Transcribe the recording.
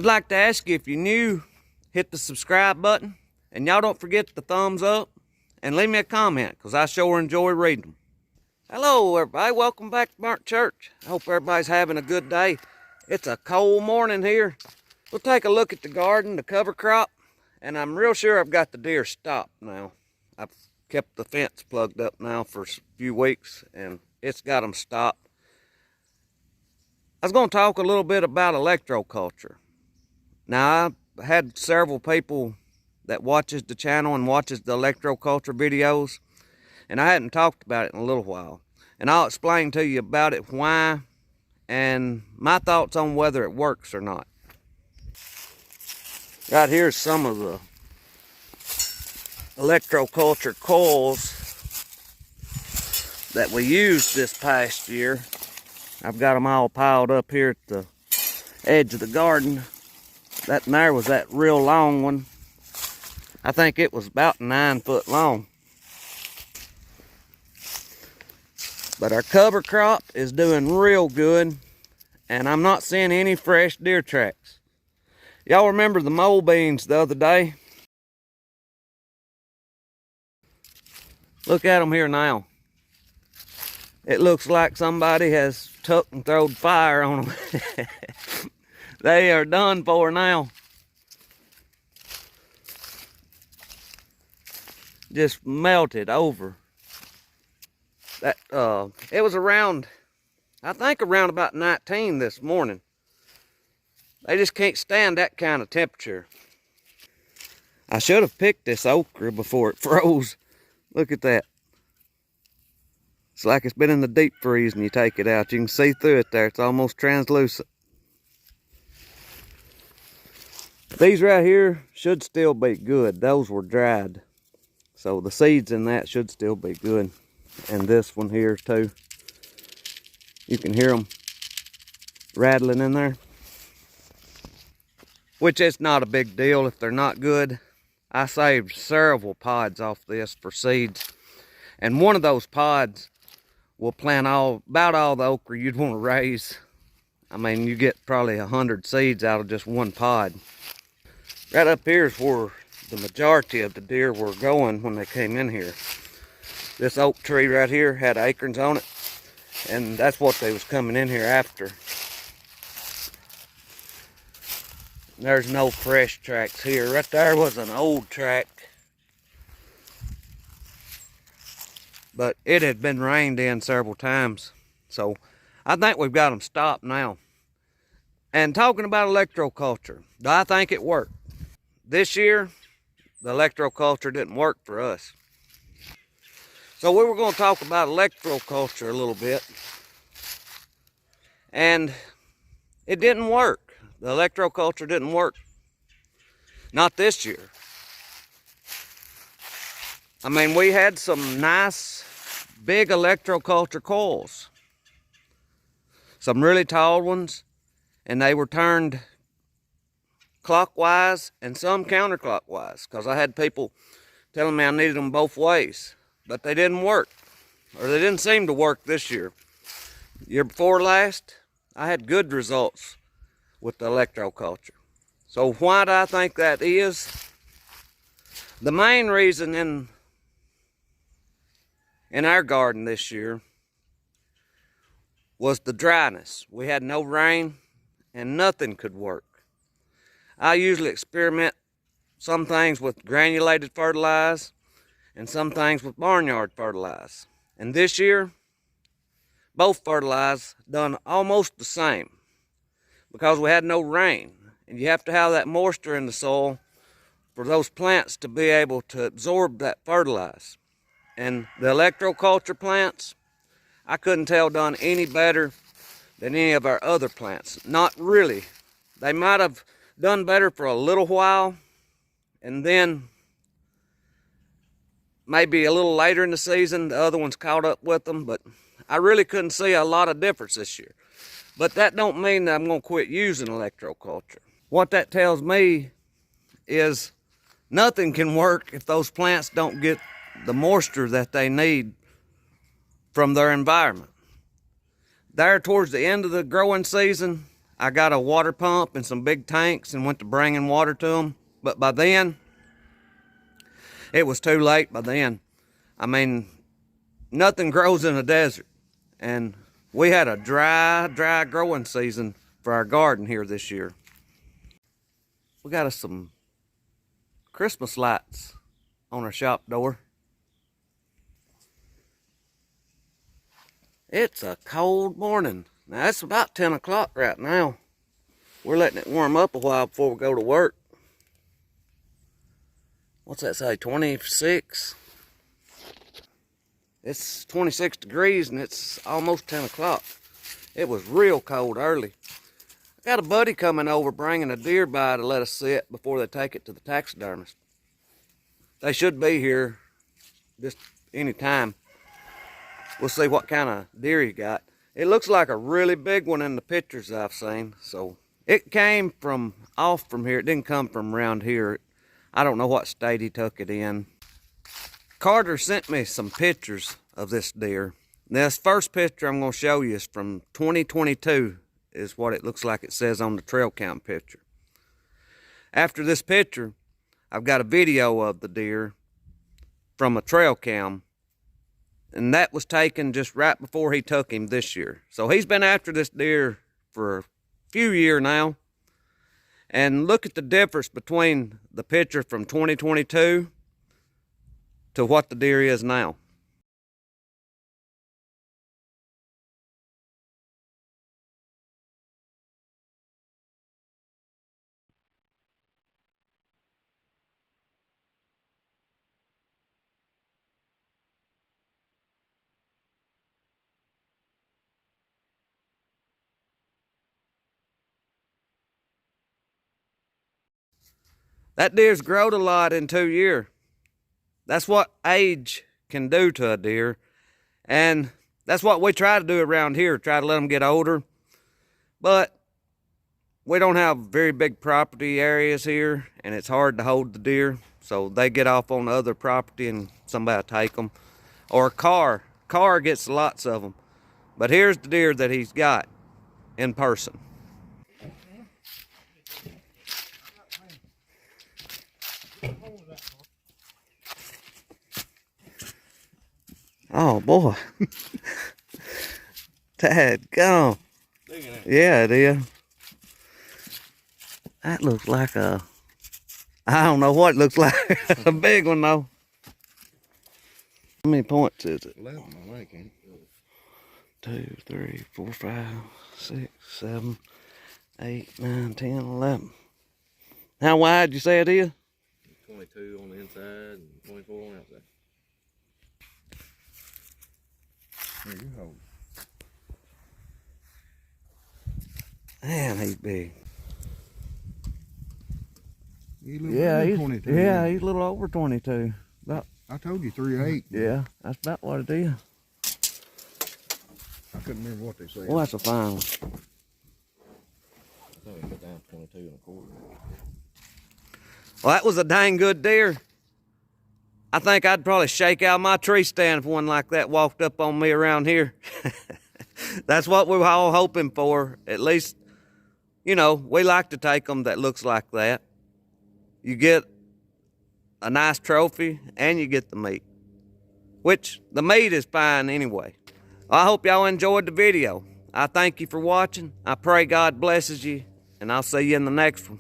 I'd like to ask you, if you're new, hit the subscribe button, and y'all don't forget the thumbs up, and leave me a comment, because I sure enjoy reading them. Hello everybody, welcome back to burntchurch. I hope everybody's having a good day. It's a cold morning here. We'll take a look at the garden, the cover crop, and I'm real sure I've got the deer stopped now. I've kept the fence plugged up now for a few weeks, and it's got them stopped. I was going to talk a little bit about ElectroCulture. Now, I had several people that watches the channel and watches the ElectroCulture videos, and I hadn't talked about it in a little while. And I'll explain to you about it, why, and my thoughts on whether it works or not. Right here's some of the ElectroCulture coils that we used this past year. I've got them all piled up here at the edge of the garden. That one there was that real long one. I think it was about 9 foot long. But our cover crop is doing real good, and I'm not seeing any fresh deer tracks. Y'all remember the mole beans the other day? Look at them here now. It looks like somebody has took and thrown fire on them. They are done for now. Just melted over. That it was around, I think around about 19 this morning. They just can't stand that kind of temperature. I should have picked this okra before it froze. Look at that. It's like it's been in the deep freeze and you take it out. You can see through it there. It's almost translucent. These right here should still be good. Those were dried. So the seeds in that should still be good. And this one here too. You can hear them rattling in there. Which is not a big deal if they're not good. I saved several pods off this for seeds. And one of those pods will plant about all the okra you'd want to raise. I mean, you get probably 100 seeds out of just one pod. Right up here is where the majority of the deer were going when they came in here. This oak tree right here had acorns on it, and that's what they was coming in here after. There's no fresh tracks here. Right there was an old track, but it had been rained in several times. So I think we've got them stopped now. And talking about ElectroCulture, do I think it worked? This year, the ElectroCulture didn't work for us. So we were going to talk about ElectroCulture a little bit. And it didn't work. The ElectroCulture didn't work. Not this year. I mean, we had some nice big ElectroCulture coils. Some really tall ones, and they were turned clockwise and some counterclockwise, because I had people telling me I needed them both ways, but they didn't work, or they didn't seem to work this year. Year before last, I had good results with the ElectroCulture. So why do I think that is? The main reason in our garden this year was the dryness. We had no rain and nothing could work. I usually experiment some things with granulated fertilizer and some things with barnyard fertilizer. And this year, both fertilizers done almost the same because we had no rain. And you have to have that moisture in the soil for those plants to be able to absorb that fertilizer. And the ElectroCulture plants, I couldn't tell done any better than any of our other plants. Not really. They might have done better for a little while, and then maybe a little later in the season, the other ones caught up with them, but I really couldn't see a lot of difference this year. But that don't mean that I'm going to quit using ElectroCulture. What that tells me is nothing can work if those plants don't get the moisture that they need from their environment. There towards the end of the growing season, I got a water pump and some big tanks and went to bringing water to them. But by then, it was too late by then. I mean, nothing grows in a desert. And we had a dry growing season for our garden here this year. We got us some Christmas lights on our shop door. It's a cold morning. Now it's about 10 o'clock right now. We're letting it warm up a while before we go to work. What's that say, 26? It's 26 degrees and it's almost 10 o'clock. It was real cold early. I got a buddy coming over bringing a deer by to let us see it before they take it to the taxidermist. They should be here just any time. We'll see what kind of deer he got. It looks like a really big one in the pictures I've seen. So it came from off from here. It didn't come from around here. I don't know what state he took it in. Carter sent me some pictures of this deer. This first picture I'm going to show you is from 2022, is what it looks like it says on the trail cam picture. After this picture, I've got a video of the deer from a trail cam, and that was taken just right before he took him this year. So he's been after this deer for a few years now. And look at the difference between the picture from 2022 to what the deer is now. That deer's growed a lot in 2 years. That's what age can do to a deer. And that's what we try to do around here, try to let them get older. But we don't have very big property areas here, and it's hard to hold the deer. So they get off on the other property and somebody will take them. Or a car. Car gets lots of them. But here's the deer that he's got in person. Oh boy. Dadgum. Yeah, it is. That looks like a, I don't know what it looks like. A big one though. How many points is it? 11, I think, ain't it? 2, 3, 4, 5, 6, 7, 8, 9, 10, 11. How wide you say it is? 22 on the inside and 24 on the outside. Here, you hold. Man, he's big. He's he's 22. Yeah, he's a little over 22. About, I told you 3.8. yeah, that's about what it is. I couldn't remember what they said. Well, that's a fine one. I thought he put down 22 1/4. Well, that was a dang good deer. I think I'd probably shake out my tree stand if one like that walked up on me around here. That's what we were all hoping for. At least, you know, we like to take them that looks like that. You get a nice trophy and you get the meat, which the meat is fine anyway. I hope y'all enjoyed the video. I thank you for watching. I pray God blesses you, and I'll see you in the next one.